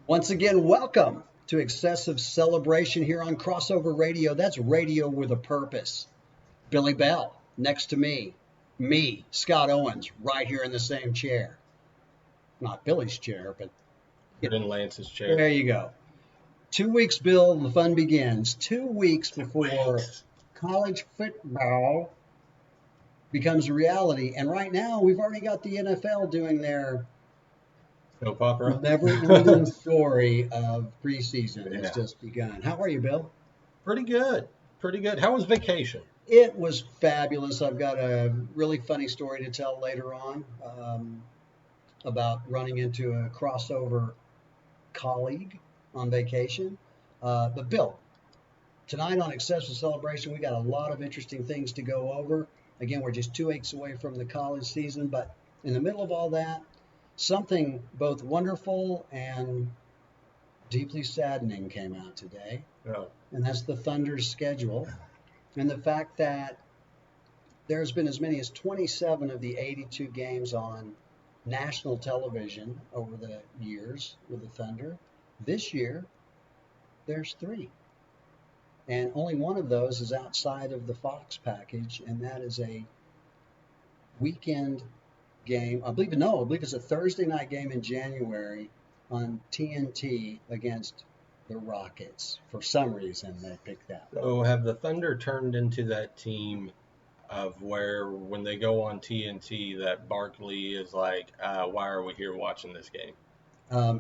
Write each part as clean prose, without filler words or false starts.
Once again, welcome to Excessive Celebration here on Crossover Radio. That's radio with a purpose. Billy Bell next to me, Scott Owens, right here in the same chair. Not Billy's chair, but Put in Lance's chair. there you go. 2 weeks, Bill, the fun begins. 2 weeks before college football becomes a reality. And right now, we've already got the NFL doing their Soap opera. never-ending story of preseason has Yeah. just begun. How are you, Bill? Pretty good. Pretty good. How was vacation? It was fabulous. I've got a really funny story to tell later on about running into a crossover colleague on vacation. But Bill, tonight on Excessive Celebration, we got a lot of interesting things to go over. Again, we're just 2 weeks away from the college season, but in the middle of all that, something both wonderful and deeply saddening came out today, Oh, and that's the Thunder's schedule and the fact that there's been as many as 27 of the 82 games on national television over the years with the Thunder. This year, there's 3. And only one of those is outside of the Fox package, and that is a weekend game. I believe it's a Thursday night game in January on TNT against the Rockets. For some reason, they picked that. so have the Thunder turned into that team of where when they go on TNT that Barkley is like, why are we here watching this game?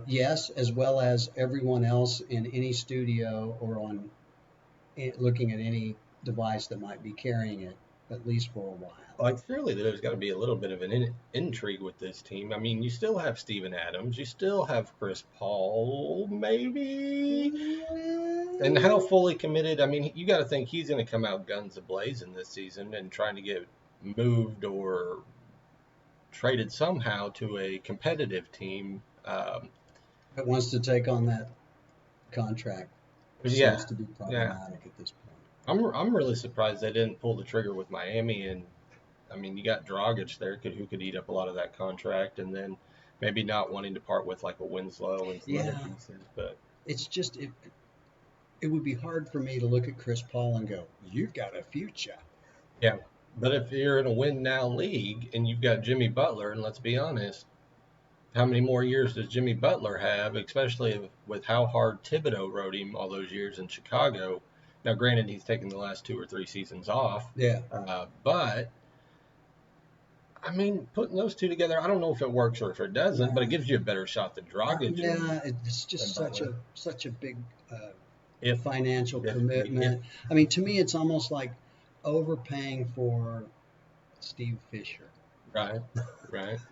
Yes, as well as everyone else in any studio or on looking at any device that might be carrying it, at least for a while. Like, surely there's got to be a little bit of an intrigue with this team. I mean, you still have Steven Adams. You still have Chris Paul, maybe? And how fully committed? I mean, you got to think he's going to come out guns a-blazing this season and trying to get moved or traded somehow to a competitive team. That wants to take on that contract. Yeah, Seems to be problematic at this point. I'm really surprised they didn't pull the trigger with Miami. And I mean, you got Dragic there, who could eat up a lot of that contract, and then maybe not wanting to part with like a Winslow and some other Yeah. pieces. But It's just it would be hard for me to look at Chris Paul and go, "You've got a future." yeah, but if you're in a win now league and you've got Jimmy Butler, and let's be honest, how many more years does Jimmy Butler have, especially with how hard Thibodeau rode him all those years in Chicago? Now, granted, he's taken the last 2 or 3 seasons off, Yeah. but I mean, putting those two together, I don't know if it works or if it doesn't, but it gives you a better shot than Dragic. Yeah, it's just and such a big If financial if- commitment. I mean, to me, it's almost like overpaying for Steve Fisher. right,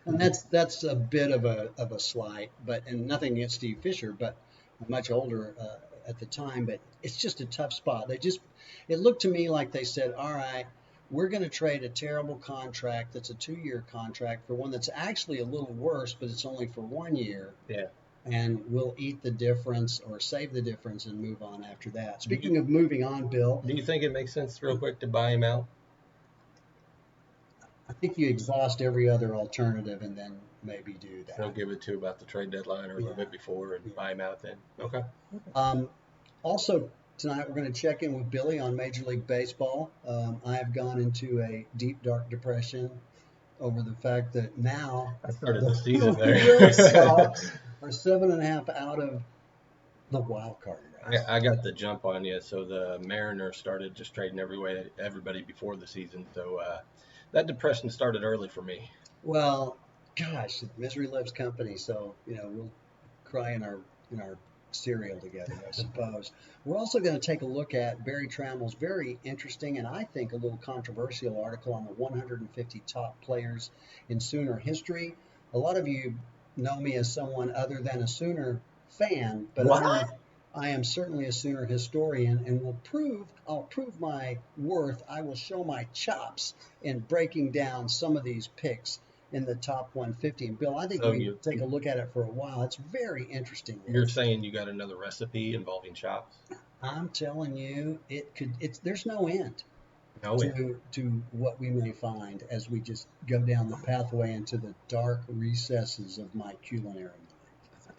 And that's a bit of a slight, and nothing against Steve Fisher, but much older at the time. But it's just a tough spot. It looked to me like they said, all right, we're going to trade a terrible contract that's a 2-year contract for one that's actually a little worse, but it's only for 1 year, yeah. and we'll eat the difference or save the difference and move on after that. Speaking of moving on, Bill, Do you think it makes sense real quick to buy him out? I think you exhaust every other alternative and then maybe do that. They'll give it to about the trade deadline or a little bit before and buy him out then. Okay. Also, tonight we're going to check in with Billy on Major League Baseball. I have gone into a deep, dark depression over the fact that now I started the season Red there. Sox are 7.5 out of the wild card race. I got the jump on you. So the Mariners started just trading everybody before the season. So that depression started early for me. Well, gosh, misery loves company, so we'll cry in our cereal together, I suppose. We're also going to take a look at Barry Trammell's very interesting and I think a little controversial article on the 150 top players in Sooner history. A lot of you know me as someone other than a Sooner fan, but I am certainly a Sooner historian, and I'll prove my worth. I will show my chops in breaking down some of these picks in the top 150. And Bill, I think we can take a look at it for a while. It's very interesting. You're saying you got another recipe involving chops? I'm telling you, there's no end No way. to what we may find as we just go down the pathway into the dark recesses of my culinary mind.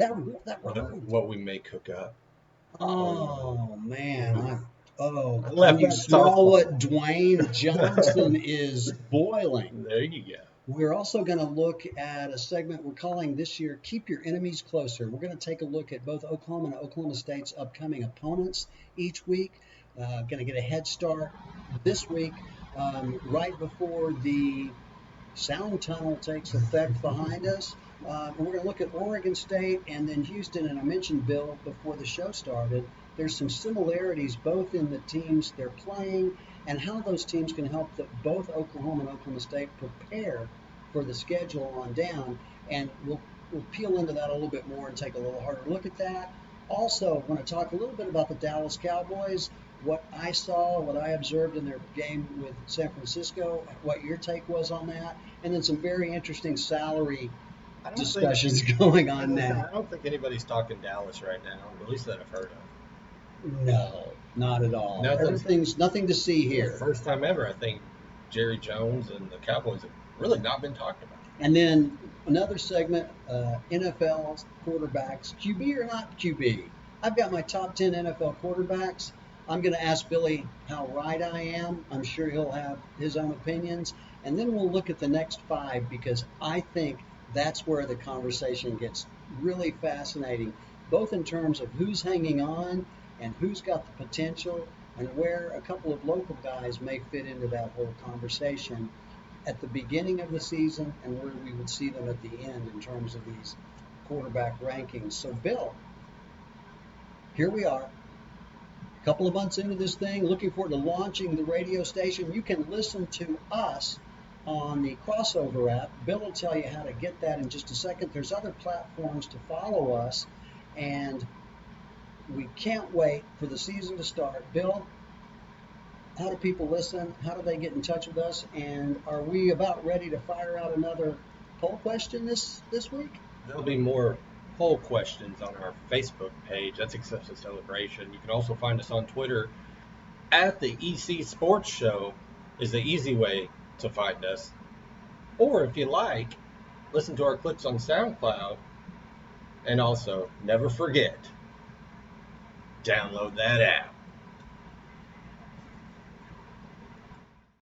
that rhymed. what we may cook up. Oh man, I when left you that smell softball. what Dwayne Johnson is boiling. There you go. We're also going to look at a segment we're calling this year Keep Your Enemies Closer. We're going to take a look at both Oklahoma and Oklahoma State's upcoming opponents each week. Going to get a head start this week, right before the sound tunnel takes effect behind us. We're going to look at Oregon State and then Houston. And I mentioned, Bill, before the show started, there's some similarities both in the teams they're playing and how those teams can help both Oklahoma and Oklahoma State prepare for the schedule on down. And we'll peel into that a little bit more and take a little harder look at that. Also, I want to talk a little bit about the Dallas Cowboys, what I saw, what I observed in their game with San Francisco, what your take was on that, and then some very interesting salary discussions going on now. I don't think anybody's talking Dallas right now, at least that I've heard of. No, not at all. Everything's nothing to see here. First time ever, I think Jerry Jones and the Cowboys have really not been talked about. And then another segment, NFL quarterbacks, QB or not QB. I've got my top 10 NFL quarterbacks. I'm going to ask Billy how right I am. I'm sure he'll have his own opinions. And then we'll look at the next 5 because I think that's where the conversation gets really fascinating, both in terms of who's hanging on and who's got the potential and where a couple of local guys may fit into that whole conversation at the beginning of the season and where we would see them at the end in terms of these quarterback rankings. So, Bill, here we are. A couple of months into this thing, looking forward to launching the radio station. You can listen to us on the Crossover app. Bill will tell you how to get that in just a second. There's other platforms to follow us, and we can't wait for the season to start. Bill, how do people listen? How do they get in touch with us? And are we about ready to fire out another poll question this week? There'll be more poll questions on our Facebook page. That's Excessive Celebration. You can also find us on Twitter at the EC Sports Show is the easy way to find us. Or if you like, listen to our clips on SoundCloud. And also, never forget, download that app.